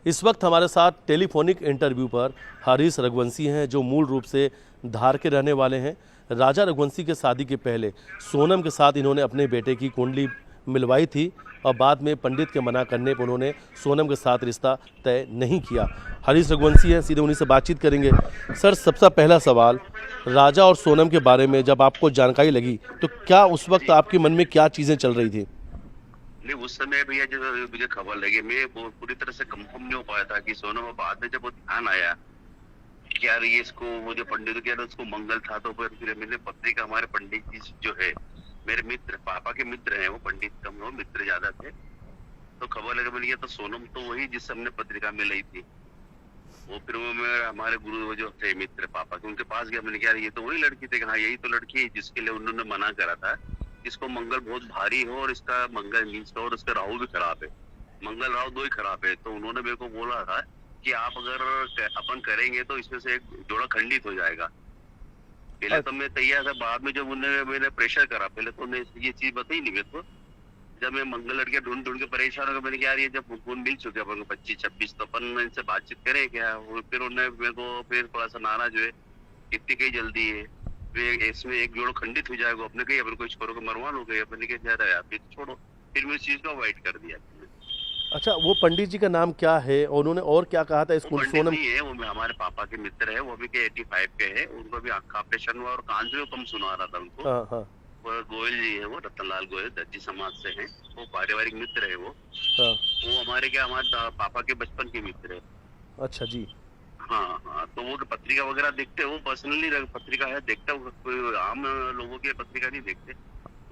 इस वक्त हमारे साथ टेलीफोनिक इंटरव्यू पर हरीश रघुवंशी हैं, जो मूल रूप से धार के रहने वाले हैं। राजा रघुवंशी के शादी के पहले सोनम के साथ इन्होंने अपने बेटे की कुंडली मिलवाई थी और बाद में पंडित के मना करने पर उन्होंने सोनम के साथ रिश्ता तय नहीं किया। हरीश रघुवंशी हैं, सीधे उन्हीं से बातचीत करेंगे। सर, सबसे पहला सवाल, राजा और सोनम के बारे में जब आपको जानकारी लगी तो क्या उस वक्त आपके मन में क्या चीज़ें चल रही थी? नहीं, उस समय भैया जब मुझे खबर लगी, मैं पूरी तरह से कंफर्म नहीं हो पाया था कि सोनम। बाद में जब वो ध्यान आया कि यार ये इसको, वो जो पंडित कह रहे उसको मंगल था, तो फिर मैंने पत्रिका, हमारे पंडित जी जो है मेरे मित्र, पापा के मित्र हैं, वो पंडित कम हो, मित्र ज्यादा थे, तो खबर लगा मैंने, तो सोनम तो वही जिस हमने पत्रिका में ली थी। वो फिर वो मेरे हमारे गुरु जो थे मित्र पापा के, उनके पास गया। मैंने कहा ये तो वही लड़की थी। हाँ, यही तो लड़की है जिसके लिए उन्होंने मना करा था, इसको मंगल बहुत भारी हो और इसका मंगल नीच का और इसका राहु भी खराब है, मंगल राहु दो ही खराब है। तो उन्होंने मेरे को बोला था कि आप अगर अपन करेंगे तो इसमें से एक जोड़ा खंडित हो जाएगा। पहले तो मैं तैयार था, बाद में जब मैंने प्रेशर करा, पहले तो उन्हें ये चीज बताई नहीं मेरे को। जब मैं मंगल लड़के ढूंढ ढूंढ के परेशान हो गया, मैंने कहा यार ये जब फोन मिल चुके अपन को 25-26, तो अपन इनसे बातचीत करें क्या। फिर उन्होंने मेरे को फिर थोड़ा सा नाराज हुए, इतनी कहीं जल्दी है, इसमें एक जोड़ खंडित हो जाएगा, अपने कहीं अपन कुछ करोगे मरवा लोगे, अपने कहीं ज्यादा यार फिर छोड़ो। फिर मैं इस चीज को अवॉइड कर दिया। अच्छा, वो पंडित जी का नाम क्या है और उन्होंने और क्या कहा था? इसको सोनम नहीं है, वो हमारे पापा के मित्र है, वो भी के 85 के है, उनको भी आँख का ऑपरेशन हुआ और कान से कम सुना रहा था उनको। हाँ हाँ वो गोयल जी है, वो रतनलाल गोयल दर्जी समाज से हैं, वो पारिवारिक मित्र है वो। हाँ। वो हमारे पापा के बचपन के मित्र है। अच्छा जी। हाँ हाँ, तो वो पत्रिका वगैरह देखते हो, पर्सनली पत्रिका है देखते हो, कोई आम लोगों की पत्रिका नहीं देखते।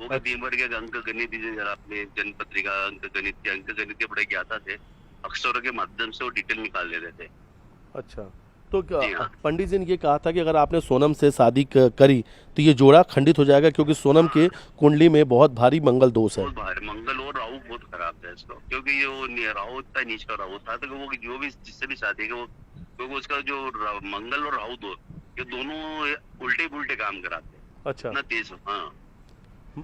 वो भी दिन भर के अंक गणित जरा अपने जन पत्रिका अंक गणित के बड़े ज्ञाता थे, अक्षरों के माध्यम से वो डिटेल निकाल ले रहे थे। अच्छा, तो हाँ। पंडित जी ने ये कहा था कि अगर आपने सोनम से शादी करी तो ये जोड़ा खंडित हो जाएगा, क्योंकि सोनम के कुंडली में बहुत भारी मंगल दोष है। बहुत भारी मंगल और राहु बहुत खराब था इसको, क्योंकि ये वो राहु इतना नीच का राहु था, तो वो जो भी जिससे भी शादी के वो, क्योंकि उसका जो मंगल और राहु दो, ये दोनों उल्टे पुल्टे काम कराते। अच्छा, ना तेज। हाँ,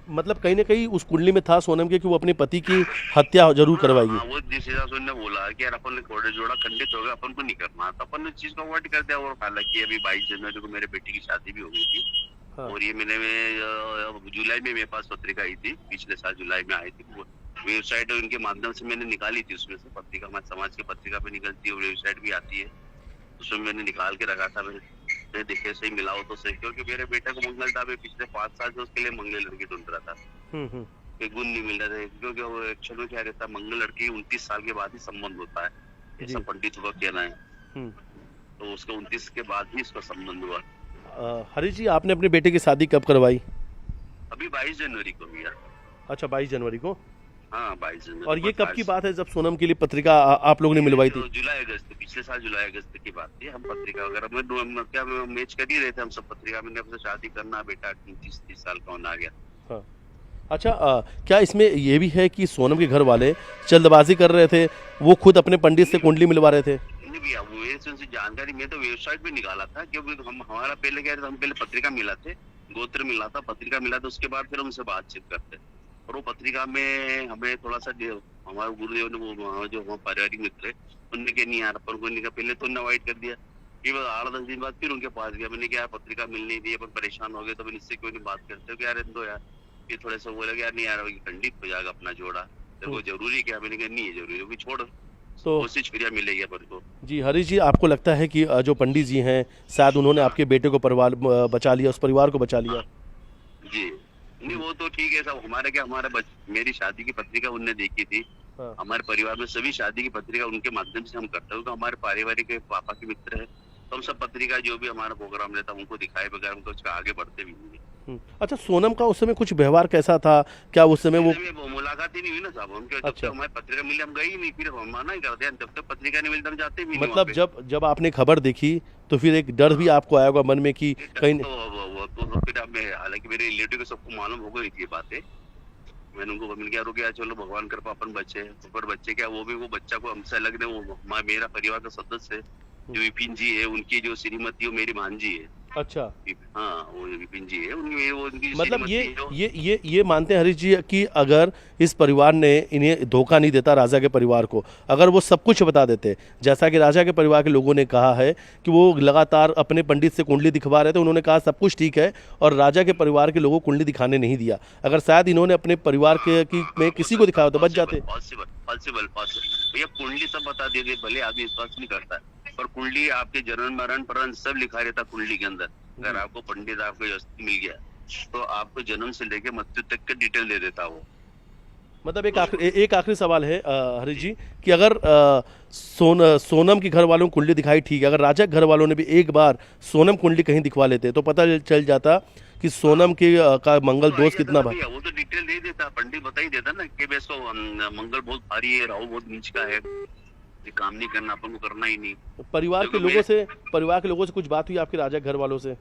मतलब कहीं ना कहीं उस कुंडली में था सोनम के कि वो अपने पति की हत्या जरूर करवाएगी। हाँ, वो जिस हिसाब से उन्होंने बोला कि यार अपन जोड़ा खंडित हो गया, अपन को नहीं करना, तो अपन ने चीज को अवॉइड कर दिया। और हालांकि अभी 22 जनवरी को मेरे बेटी की शादी भी हो गई थी। हाँ। और ये मैंने जुलाई में मेरे पास पत्रिका आई थी, पिछले साल जुलाई में आई थी। वेबसाइट उनके माध्यम से मैंने निकाली थी, उसमें से पत्रिका, हमारे समाज की पत्रिका पे निकलती है, वेबसाइट भी आती है, उसमें मैंने निकाल के रखा था। मैं देखे सही मिलाओ तो सही, क्योंकि मेरे बेटे को मंगल था, मैं पिछले 5 साल से उसके लिए मंगल लड़की ढूंढ रहा था। कोई गुण नहीं मिल रहा था, क्योंकि वो एक्चुअली क्या रहता है, मंगल लड़की 29 साल के बाद ही संबंध होता है, ऐसा पंडित का कहना है। तो उसका 29 के बाद ही इसका संबंध हुआ। हरीश जी, आपने अपने बेटे की शादी कब करवाई? अभी 22 जनवरी को भैया। अच्छा, 22 जनवरी को। हाँ, 22 जनवरी। और ये कब की बात है जब सोनम के लिए पत्रिका आप लोगों ने मिलवाई थी? जुलाई अगस्त, पिछले साल जुलाई अगस्त की बात थी। हम पत्रिका वगैरह में क्या मैच कर ही रहे थे हम सब पत्रिका में, अपने शादी करना, बेटा 29-30 साल का होना आ गया। हाँ। अच्छा, क्या इसमें ये भी है कि सोनम के घर वाले जल्दबाजी कर रहे थे, वो खुद अपने पंडित से कुंडली मिलवा रहे थे? नहीं भैया, वो जानकारी मैं तो वेबसाइट पे निकाला था, क्योंकि हम हमारा पहले क्या था, हम पहले पत्रिका मिला थे, गोत्र मिला था, पत्रिका मिला था, उसके बाद फिर हमसे बातचीत करते। और वो पत्रिका में हमें थोड़ा सा हमारे गुरुदेव ने, वो जो हमारे पारिवारिक मित्र है, उनने कहा नहीं यार अपन को नहीं, पहले तो उन्हें अवॉइड कर दिया। ये 8-10 दिन बाद फिर उनके पास गया, मैंने क्या पत्रिका मिल नहीं दी, अपन परेशान हो गए, तो मैंने इससे क्यों नहीं बात करते हो यार, दो यार। ये थोड़ा सा बोला यार नहीं यार, खंडित हो जाएगा अपना जोड़ा, देखो जरूरी क्या। मैंने कहा नहीं है जरूरी, अभी छोड़, तो कोशिश करिए मिलेगी अपन को। जी हरीश जी, आपको लगता है कि जो पंडित जी हैं शायद उन्होंने आपके बेटे को परिवार बचा लिया, उस परिवार को बचा लिया? जी नहीं, वो तो ठीक है सब। हमारे क्या, मेरी शादी की पत्रिका उनने देखी थी। हाँ। हमारे परिवार में सभी शादी की पत्रिका उनके माध्यम से हम करते हैं, तो हमारे पारिवारिक पापा के मित्र है, तो हम सब पत्रिका जो भी हमारा प्रोग्राम रहता है उनको दिखाए बगैर हम कुछ आगे बढ़ते भी नहीं। अच्छा, सोनम का उस समय कुछ व्यवहार कैसा था? क्या उस समय वो मुलाकात ही नहीं हुई ना साहब हमके, जब तक हमारी पत्रिका मिली हम गए ही नहीं, फिर हम मना ही करते हैं, जब तक पत्रिका नहीं मिलती हम जाते भी नहीं। मतलब जब आपने खबर देखी तो फिर एक डर भी आपको आया होगा मन में कि कहीं तो फिर हालांकि मेरे रिलेटिव को सबको मालूम हो गई थी ये बातें। मैंने उनको मिल गया, रुक गया, चलो भगवान कृपा अपन बच्चे, पर बच्चे क्या, वो भी वो बच्चा को हमसे अलग नहीं, वो मेरा परिवार का सदस्य है, जो विपिन जी है, उनकी जो श्रीमती वो मेरी भांजी है। अच्छा, हाँ वो विपिन जी है, उनकी वो उनकी मतलब श्रीमती जो ये मानते हैं हरीश जी कि अगर इस परिवार ने इन्हें धोखा नहीं देता राजा के परिवार को, अगर वो सब कुछ बता देते, जैसा कि राजा के परिवार के लोगों ने कहा है कि वो लगातार अपने पंडित से कुंडली दिखवा रहे थे, उन्होंने कहा सब कुछ ठीक है और राजा के परिवार के लोगों को कुंडली दिखाने नहीं दिया, अगर शायद इन्होंने अपने परिवार के में किसी को दिखाया तो बच जाते। पॉसिबल पॉसिबल पॉसिबल भैया कुंडली सब बता देते, भले आदमी विश्वास नहीं करता है, पर कुंडली आपके जन्म मरण परण सब लिखा रहता कुंडली के अंदर। अगर आपको पंडित आपको व्यवस्थित मिल गया तो आपको जन्म से लेके मृत्यु तक के डिटेल दे देता वो। मतलब एक आखिरी सवाल है हरीश जी कि अगर सोनम के घर वालों को कुंडली दिखाई ठीक है, अगर राजा के घर वालों ने भी एक बार सोनम कुंडली कहीं दिखवा लेते तो पता चल जाता कि सोनम के का मंगल दोष कितना भैया वो तो डिटेल दे देता, पंडित बता ही देता ना कि भाई इसको मंगल बहुत भारी है, राहु बहुत नीच का है, ये काम नहीं करना, अपन को करना ही नहीं। परिवार के लोगों से कुछ बात हुई आपके राजा के घर वालों से?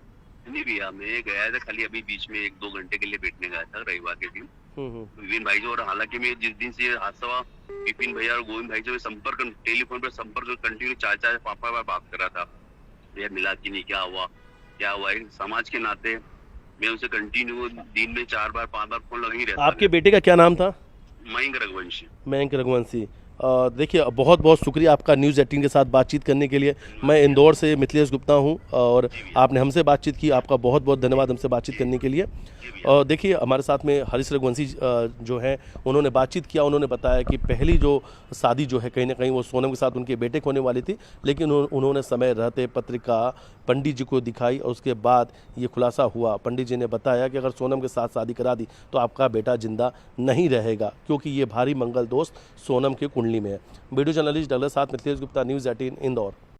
नहीं भैया मैं गया था खाली अभी बीच में 1-2 घंटे के लिए बैठने गया था रविवार के दिन विपिन भाई जो, और हालांकि मैं जिस दिन से हादसा हुआ विपिन भैया और गोविंद भाई जो संपर्क टेलीफोन पर संपर्क कंटिन्यू 4-5 बार बात कर रहा था, भैया मिला कि नहीं, क्या हुआ एक समाज के नाते मैं उसे कंटिन्यू दिन में 4 बार 5 बार फोन लगा ही रहता। आपके बेटे का क्या नाम था? मयंक रघुवंशी। मयंक रघुवंशी। देखिए बहुत बहुत शुक्रिया आपका न्यूज़ 18 के साथ बातचीत करने के लिए। मैं इंदौर से मिथिलेश गुप्ता हूं और आपने हमसे बातचीत की, आपका बहुत बहुत धन्यवाद हमसे बातचीत करने के लिए। और देखिए हमारे साथ में हरीश रघुवंशी जो हैं उन्होंने बातचीत किया, उन्होंने बताया कि पहली जो शादी जो है कहीं ना कहीं वो सोनम के साथ उनके बेटे को होने वाली थी, लेकिन उन्होंने समय रहते पत्रिका पंडित जी को दिखाई और उसके बाद ये खुलासा हुआ, पंडित जी ने बताया कि अगर सोनम के साथ शादी करा दी तो आपका बेटा जिंदा नहीं रहेगा क्योंकि ये भारी मंगल दोष सोनम के कुंडली में है। वीडियो जर्नलिस्ट डगलस साथ मिथिलेश गुप्ता, न्यूज़ 18 इंदौर।